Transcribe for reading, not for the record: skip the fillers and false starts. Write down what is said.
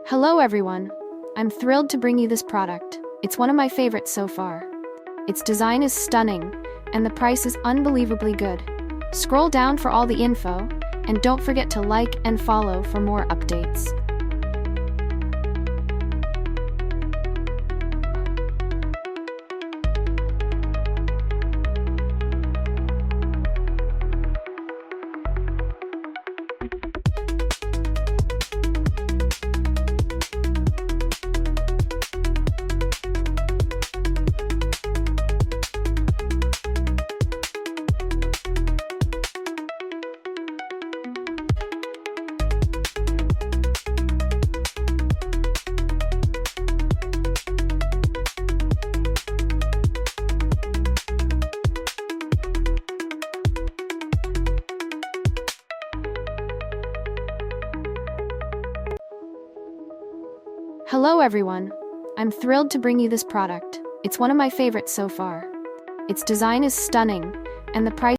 Hello everyone! I'm thrilled to bring you this product. It's one of my favorites so far. Its design is stunning, and the price is unbelievably good. Scroll down for all the info, and don't forget to like and follow for more updates. Hello everyone! I'm thrilled to bring you this product. It's one of my favorites so far. Its design is stunning, and the price